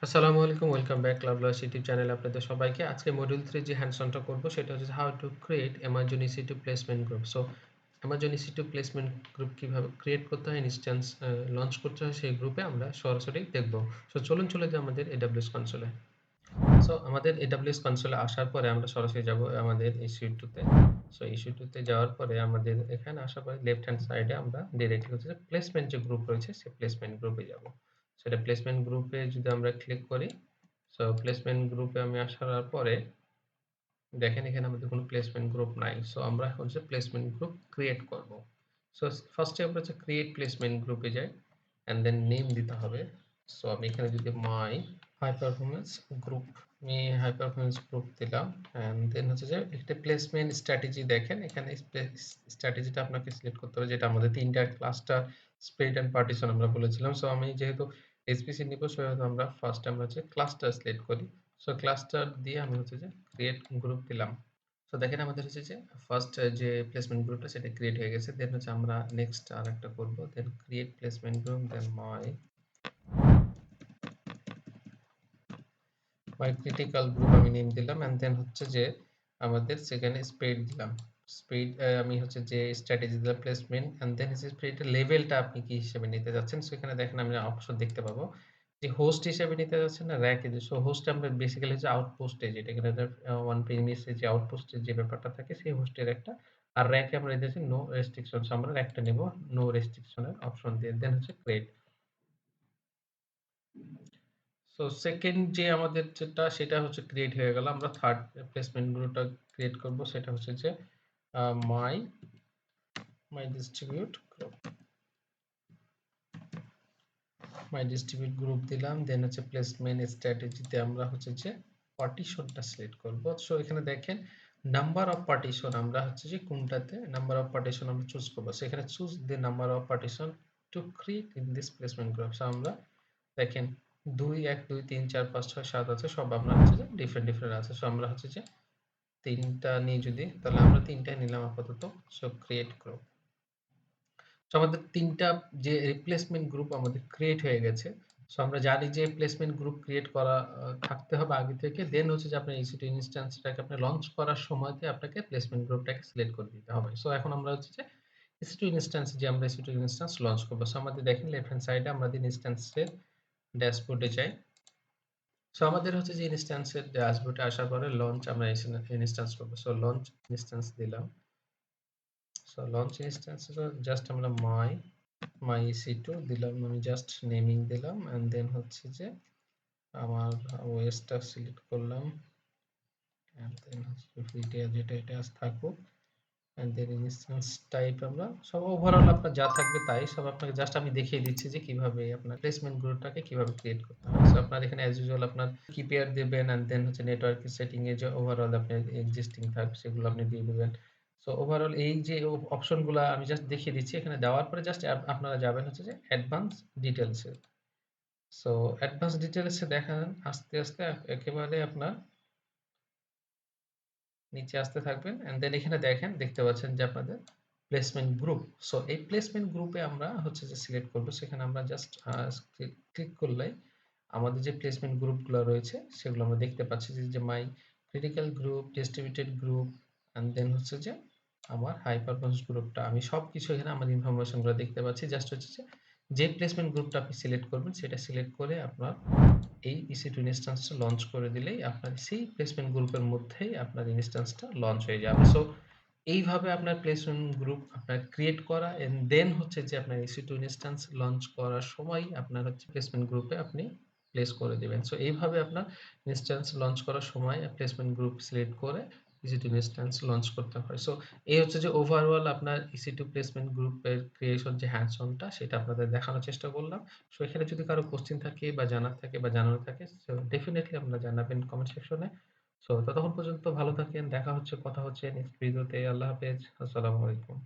আসসালামু আলাইকুম। Welcome back ClouDolus YouTube চ্যানেলে আপনাদের সবাইকে। আজকে মডিউল 3 যে হ্যান্ডস অনটা করব সেটা হচ্ছে how to create Amazon EC2 placement group. So Amazon EC2 placement group কিভাবে ক্রিয়েট করতে হয়, ইনস্ট্যান্স লঞ্চ করতে হয় সেই গ্রুপে আমরা সরাসরি দেখব। সো চলুন চলে যাই আমাদের AWS কনসোলে। সো আমাদের AWS কনসোলে আসার পরে আমরা সরাসরি যাব আমাদের EC2 তে। সো EC2 তে যাওয়ার পরে আমাদের এখানে আসার পরে লেফট হ্যান্ড সাইডে আমরা ডিরেক্টলি হচ্ছে যে প্লেসমেন্ট যে গ্রুপ রয়েছে সেই প্লেসমেন্ট গ্রুপে যাব। সেটা প্লেসমেন্ট গ্রুপে যদি আমরা ক্লিক করি, সো প্লেসমেন্ট গ্রুপে আমি আসার পরে দেখেন এখানে আমাদের কোনো প্লেসমেন্ট গ্রুপ নাই। সো আমরা হচ্ছে প্লেসমেন্ট গ্রুপ ক্রিয়েট করব। সো ফার্স্টে আমরা হচ্ছে ক্রিয়েট প্লেসমেন্ট গ্রুপে যাই অ্যান্ড দেন নেম দিতে হবে। সো আমি এখানে যদি মাই হাই পারফরম্যান্স গ্রুপ, আমি হাই পারফরম্যান্স গ্রুপ দিলাম অ্যান্ড দেন হচ্ছে যে একটা প্লেসমেন্ট স্ট্র্যাটেজি দেখেন এখানে স্ট্র্যাটেজিটা আপনাকে সিলেক্ট করতে হবে, যেটা আমাদের ৩ টা ক্লাস্টার স্প্রেড অ্যান্ড পার্টিশন আমরা বলেছিলাম। সো আমি যেহেতু এসপিসি নিব সেহেতু আমরা ফার্স্টে আমরা হচ্ছে ক্লাস্টার সিলেক্ট করি। সো ক্লাস্টার দিয়ে আমি হচ্ছে যে ক্রিয়েট গ্রুপ দিলাম। সো দেখেন আমাদের হচ্ছে যে ফার্স্ট যে প্লেসমেন্ট গ্রুপটা সেটা ক্রিয়েট হয়ে গেছে। দেন হচ্ছে আমরা নেক্সট আরেকটা করব। দেন ক্রিয়েট প্লেসমেন্ট গ্রুপ, দেন মাই ক্রিটিক্যাল গ্রুপ আমি নেম দিলাম অ্যান্ড দেন হচ্ছে যে আমাদের সেখানে স্প্রেড দিলাম। স্প্রেড আমি হচ্ছে যে স্ট্র্যাটেজি দিলাম প্লেসমেন্ট অ্যান্ড দেন হচ্ছে স্প্রেডের লেভেলটা আপনি কি হিসেবে নিতে যাচ্ছেন। সো এখানে দেখেন আমি অপশন দেখতে পাবো যে হোস্ট হিসেবে নিতে যাচ্ছেন না র‍্যাক এ। সো হোস্টে আমরা বেসিক্যালি হচ্ছে আউটপোস্টে, যেটা এখানে ওয়ান প্রিমিসে যে আউটপোস্টের যে ব্যাপারটা থাকে সেই হোস্টের একটা, আর র‍্যাকে আমরা দিয়েছি নো রেস্ট্রিকশনস, আমরা র‍্যাকটা নেব নো রেস্ট্রিকশনের অপশন দিয়ে দেন হচ্ছে ক্রিয়েট। সো সেকেন্ড যে আমাদের যেটা সেটা হচ্ছে ক্রিয়েট হয়ে গেল। আমরা থার্ড প্লেসমেন্ট গ্রুপটা ক্রিয়েট করব, সেটা হচ্ছে যে মাই মাই ডিস্ট্রিবিউট গ্রুপ। মাই ডিস্ট্রিবিউট গ্রুপ দিলাম দেন হচ্ছে প্লেসমেন্ট স্ট্র্যাটেজিতে আমরা হচ্ছে যে পার্টিশনটা সিলেক্ট করব। সো এখানে দেখেন নাম্বার অফ পার্টিশন আমরা হচ্ছে যে কোনটাতে নাম্বার অফ পার্টিশন আমরা চুজ করব। সো এখানে choose the number of partition to create in this placement group. So আমরা দেখেন ২, ১, ২, ৩, ৪, ৫, ৬, ৭ আছে, সব আমরা হচ্ছে যে ডিফারেন্ট আছে। সো আমরা হচ্ছে যে ৩ টা নিই যদি, তাহলে আমরা ৩ টাই নিলাম আপাতত। So create group. সো আমাদের ৩ টা যে রিপ্লেসমেন্ট গ্রুপ আমাদের ক্রিয়েট হয়ে গেছে। সো আমরা জানি যে প্লেসমেন্ট গ্রুপ ক্রিয়েট করা থাকতে হবে আগে থেকে। দেন হচ্ছে যে আপনার EC2 ইনস্ট্যান্সটাকে আপনি লঞ্চ করার সময়তে আপনাকে প্লেসমেন্ট গ্রুপটাকে সিলেক্ট করে দিতে হবে। সো এখন আমরা হচ্ছে যে EC2 ইনস্ট্যান্স যে আমরা EC2 ইনস্ট্যান্স লঞ্চ করব। সো আমাদের দেখেন লেফট হ্যান্ড সাইডে আমাদের ইনস্ট্যান্সের ড্যাশবোর্ডে যাই। সো আমাদের হচ্ছে যে ইনস্ট্যান্সের ড্যাশবোর্ডে আসার পরে লঞ্চ আমরা ইনস্ট্যান্স করব। সো লঞ্চ ইনস্ট্যান্স দিলাম। সো লঞ্চ ইনস্ট্যান্স জাস্ট আমরা মাই EC2 দিলাম, আমি জাস্ট নেমিং দিলাম অ্যান্ড দেন হচ্ছে যে আমার ওএসটা সিলেক্ট করলাম অ্যান্ড দেন হচ্ছে ভিডিও যেটা এটা থাকুক অ্যান্ড দেন ইনস্ট্যান্স টাইপ আমরা সব ওভারঅল আপনার যা থাকবে তাই সব আপনাকে জাস্ট আমি দেখিয়ে দিচ্ছি যে কিভাবে আপনার প্লেসমেন্ট গ্রুপটাকে কিভাবে ক্রিয়েট করতে হয়। সো আপনার এখানে অ্যাজ ইউজুয়াল আপনার কি পেয়ার দিবেন অ্যান্ড দেন হচ্ছে নেটওয়ার্ক সেটিং এ যে ওভারঅল আপনার এক্সিস্টিং থাকবে সেগুলো আপনি দিয়ে দিবেন। সো ওভারঅল এই যে অপশনগুলা আমি জাস্ট দেখিয়ে দিচ্ছি, এখানে দেওয়ার পরে জাস্ট আপনারা যাবেন হচ্ছে যে অ্যাডভান্স ডিটেইলস এ। সো অ্যাডভান্স ডিটেইলস এ দেখান আস্তে, আস্তে একেবারে আপনার নিচে আসতে থাকবেন অ্যান্ড দেন এখানে দেখতে পাচ্ছেন যে আপনাদের প্লেসমেন্ট গ্রুপ। সো এই প্লেসমেন্ট গ্রুপে আমরা হচ্ছে যে সিলেক্ট করব। সেখানে আমরা জাস্ট ক্লিক করলেই আমাদের যে প্লেসমেন্ট গ্রুপগুলো রয়েছে সেগুলো আমরা দেখতে পাচ্ছি যে my critical group, distributed group and then হচ্ছে যে আমার হাই পারফরম্যান্স গ্রুপটা, আমি সবকিছু এখানে আমার ইনফরমেশনগুলো দেখতে পাচ্ছি। জাস্ট হচ্ছে যে প্লেসমেন্ট গ্রুপটা আপনি সিলেক্ট করবেন সেটা সিলেক্ট করে আপনার এই EC2 ইনস্ট্যান্সটা লঞ্চ করে দিলেই আপনার সেই প্লেসমেন্ট গ্রুপের মধ্যেই আপনার ইনস্ট্যান্সটা লঞ্চ হয়ে যাবে। সো এইভাবে আপনার প্লেসমেন্ট গ্রুপ আপনার ক্রিয়েট করা এন্ড দেন হচ্ছে যে আপনার EC2 ইনস্ট্যান্স লঞ্চ করার সময় আপনার হচ্ছে প্লেসমেন্ট গ্রুপে আপনি প্লেস করে দিবেন। সো এইভাবে আপনার ইনস্ট্যান্স লঞ্চ করার সময় প্লেসমেন্ট গ্রুপ সিলেক্ট করে EC2 ইনস্ট্যান্স লঞ্চ করতে হয়। সো এই হচ্ছে যে ওভারঅল আপনার EC2 প্লেসমেন্ট গ্রুপের ক্রিয়েশন যে হ্যান্ডস অনটা সেটা আপনাদের দেখানোর চেষ্টা করলাম। সো এখানে যদি কারো কোশ্চেন থাকে বা জানার থাকে বা জানার থাকে, সো ডেফিনিটলি আপনারা জানাবেন কমেন্ট সেকশনে। সো ততক্ষণ পর্যন্ত ভালো থাকেন। দেখা হচ্ছে, কথা হচ্ছে নেক্সট ভিডিওতে। আল্লাহ হাফেজ। আসসালামু আলাইকুম।